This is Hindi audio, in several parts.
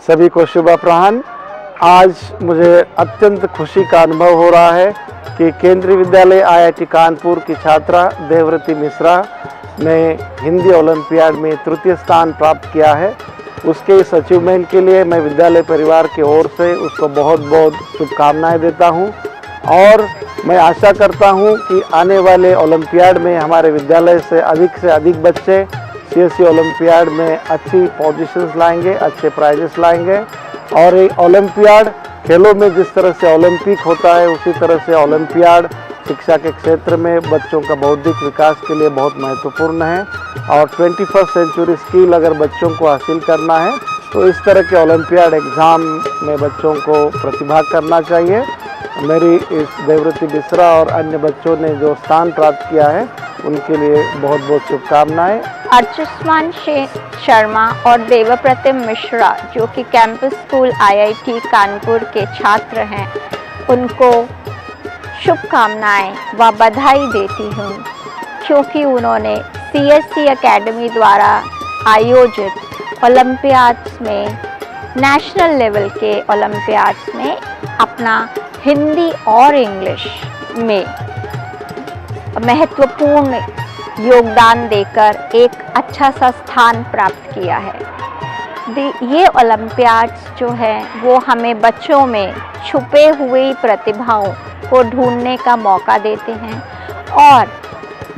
सभी को शुभ अपराह्न। आज मुझे अत्यंत खुशी का अनुभव हो रहा है कि केंद्रीय विद्यालय IIT कानपुर की छात्रा देवव्रती मिश्रा ने हिंदी ओलंपियाड में तृतीय स्थान प्राप्त किया है। उसके इस अचीवमेंट के लिए मैं विद्यालय परिवार की ओर से उसको बहुत बहुत शुभकामनाएं देता हूं और मैं आशा करता हूं कि आने वाले ओलंपियाड में हमारे विद्यालय से अधिक बच्चे CSE ओलंपियाड में अच्छी पोजीशंस लाएंगे, अच्छे प्राइजेस लाएंगे। और ये ओलंपियाड खेलों में जिस तरह से ओलंपिक होता है उसी तरह से ओलंपियाड शिक्षा के क्षेत्र में बच्चों का बौद्धिक विकास के लिए बहुत महत्वपूर्ण है। और 21st सेंचुरी स्किल अगर बच्चों को हासिल करना है तो इस तरह के ओलंपियाड एग्ज़ाम में बच्चों को प्रतिभाग करना चाहिए। मेरी इस देवव्रती मिश्रा और अन्य बच्चों ने जो स्थान प्राप्त किया है उनके लिए बहुत बहुत शुभकामनाएं। अर्जुष्मान शर्मा और देवव्रती मिश्रा जो कि कैंपस स्कूल IIT कानपुर के छात्र हैं, उनको शुभकामनाएं व बधाई देती हूँ क्योंकि उन्होंने CSE एकेडमी द्वारा आयोजित ओलंपियाड्स में, नेशनल लेवल के ओलंपियाड्स में अपना हिंदी और इंग्लिश में महत्वपूर्ण योगदान देकर एक अच्छा सा स्थान प्राप्त किया है। ये ओलंपियाड्स जो है वो हमें बच्चों में छुपे हुई प्रतिभाओं को ढूंढने का मौका देते हैं और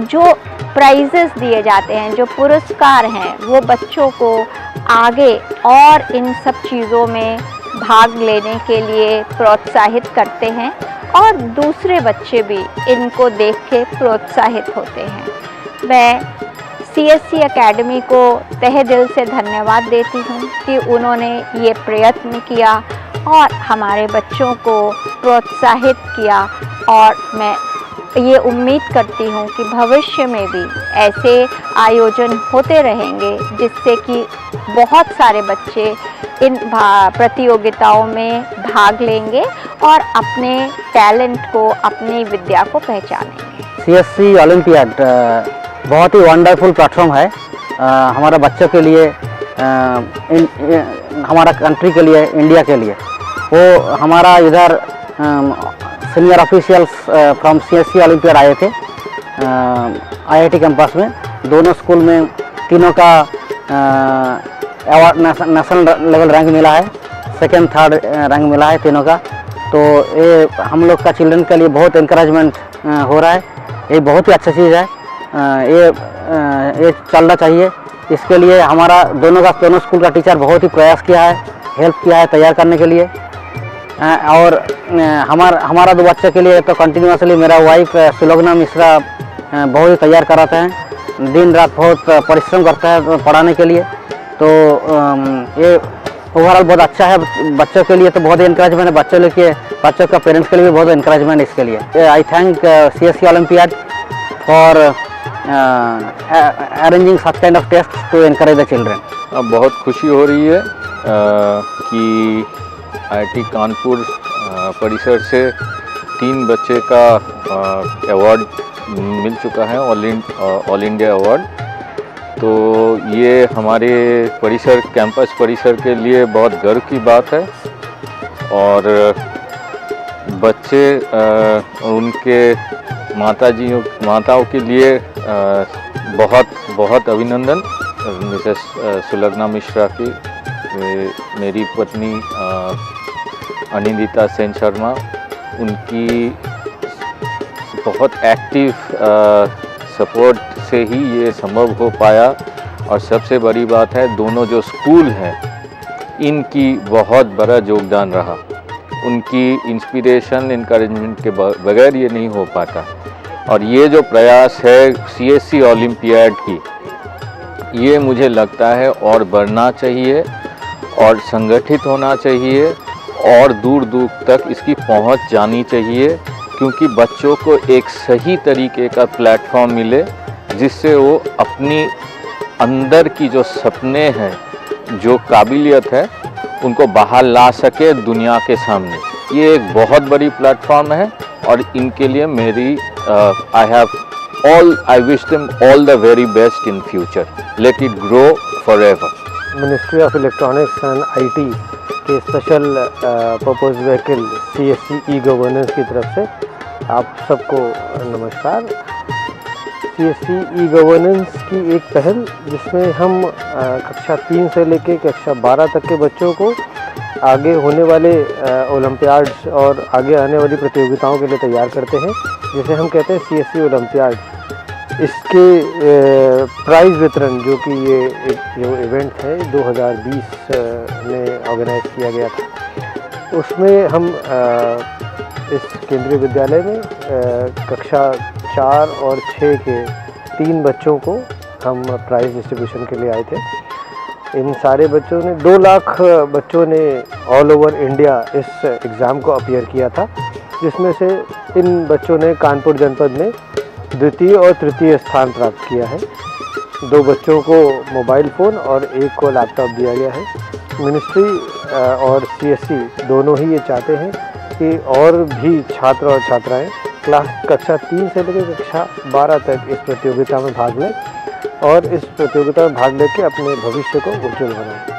जो प्राइजेस दिए जाते हैं, जो पुरस्कार हैं, वो बच्चों को आगे और इन सब चीज़ों में भाग लेने के लिए प्रोत्साहित करते हैं और दूसरे बच्चे भी इनको देख के प्रोत्साहित होते हैं। मैं CSE एकेडमी को तहे दिल से धन्यवाद देती हूँ कि उन्होंने ये प्रयत्न किया और हमारे बच्चों को प्रोत्साहित किया और मैं ये उम्मीद करती हूँ कि भविष्य में भी ऐसे आयोजन होते रहेंगे जिससे कि बहुत सारे बच्चे इन प्रतियोगिताओं में भाग लेंगे और अपने टैलेंट को, अपनी विद्या को पहचानेंगे। CSE ओलंपियाड बहुत ही वंडरफुल प्लेटफॉर्म है हमारा बच्चों के लिए, हमारा कंट्री के लिए, इंडिया के लिए। वो हमारा इधर senior officials from CSE olympiad आए थे IIT कैंपस में। दोनों स्कूल में तीनों का अवार्ड, नेशनल लेवल रैंक मिला है, सेकेंड थर्ड रैंक मिला है तीनों का। तो ये हम लोग का चिल्ड्रन के लिए बहुत इंकरेजमेंट हो रहा है। ये बहुत ही अच्छा चीज़ है, ये चलना चाहिए। इसके लिए हमारा दोनों स्कूल का टीचर बहुत ही प्रयास किया है, हेल्प किया है तैयार करने के लिए। और हमारा दो बच्चे के लिए तो कंटिन्यूसली मेरा वाइफ सुलोगना मिश्रा बहुत ही तैयार कराते हैं, दिन रात बहुत परिश्रम करता है पढ़ाने के लिए। तो ये ओवरऑल बहुत अच्छा है बच्चों के लिए, तो बहुत ही इंकरेजमेंट है बच्चों का पेरेंट्स के लिए भी बहुत इंकरेजमेंट इसके लिए। I thank CSE olympiad for arranging such kind of test to encourage the children. बहुत खुशी हो रही है कि IIT कानपुर परिसर से 3 बच्चे का अवार्ड मिल चुका है, ऑल इंडिया अवार्ड। तो ये हमारे कैंपस परिसर के लिए बहुत गर्व की बात है और बच्चे उनके माताओं के लिए बहुत अभिनंदन। मिसेस सुलोगना मिश्रा की, मेरी पत्नी अनिंदिता सेन शर्मा, उनकी बहुत एक्टिव सपोर्ट से ही ये संभव हो पाया। और सबसे बड़ी बात है, दोनों जो स्कूल हैं इनकी बहुत बड़ा योगदान रहा। उनकी इंस्पिरेशन, इनकरेजमेंट के बगैर ये नहीं हो पाता। और ये जो प्रयास है CSE ओलंपियाड की, ये मुझे लगता है और बढ़ना चाहिए और संगठित होना चाहिए और दूर दूर तक इसकी पहुंच जानी चाहिए, क्योंकि बच्चों को एक सही तरीके का प्लेटफॉर्म मिले जिससे वो अपनी अंदर की जो सपने हैं, जो काबिलियत है, उनको बाहर ला सके दुनिया के सामने। ये एक बहुत बड़ी प्लेटफॉर्म है और इनके लिए मेरी I wish them all the very best in future. Let it grow forever. Ministry of electronics and IT के special purpose vehicle CSC e governance की तरफ से आप सबको नमस्कार। CSC ई गवर्नेंस की एक पहल जिसमें हम कक्षा 3 से लेकर कक्षा 12 तक के बच्चों को आगे होने वाले ओलंपियाड्स और आगे आने वाली प्रतियोगिताओं के लिए तैयार करते हैं, जिसे हम कहते हैं CSC ओलंपियाड। इसके प्राइज़ वितरण जो कि ये एक जो इवेंट है 2020 में ऑर्गेनाइज किया गया था, उसमें हम इस केंद्रीय विद्यालय में कक्षा 4 और 6 के 3 बच्चों को हम प्राइज़ डिस्ट्रीब्यूशन के लिए आए थे। इन सारे बच्चों ने 2 लाख बच्चों ने ऑल ओवर इंडिया इस एग्ज़ाम को अपीयर किया था, जिसमें से इन बच्चों ने कानपुर जनपद में द्वितीय और तृतीय स्थान प्राप्त किया है। 2 बच्चों को मोबाइल फ़ोन और 1 को लैपटॉप दिया गया है। मिनिस्ट्री और CSC दोनों ही ये चाहते हैं कि और भी छात्र और छात्राएं कक्षा 3 से लेकर कक्षा 12 तक इस प्रतियोगिता में भाग लें और इस प्रतियोगिता में भाग लेकर अपने भविष्य को उज्ज्वल बनाएं।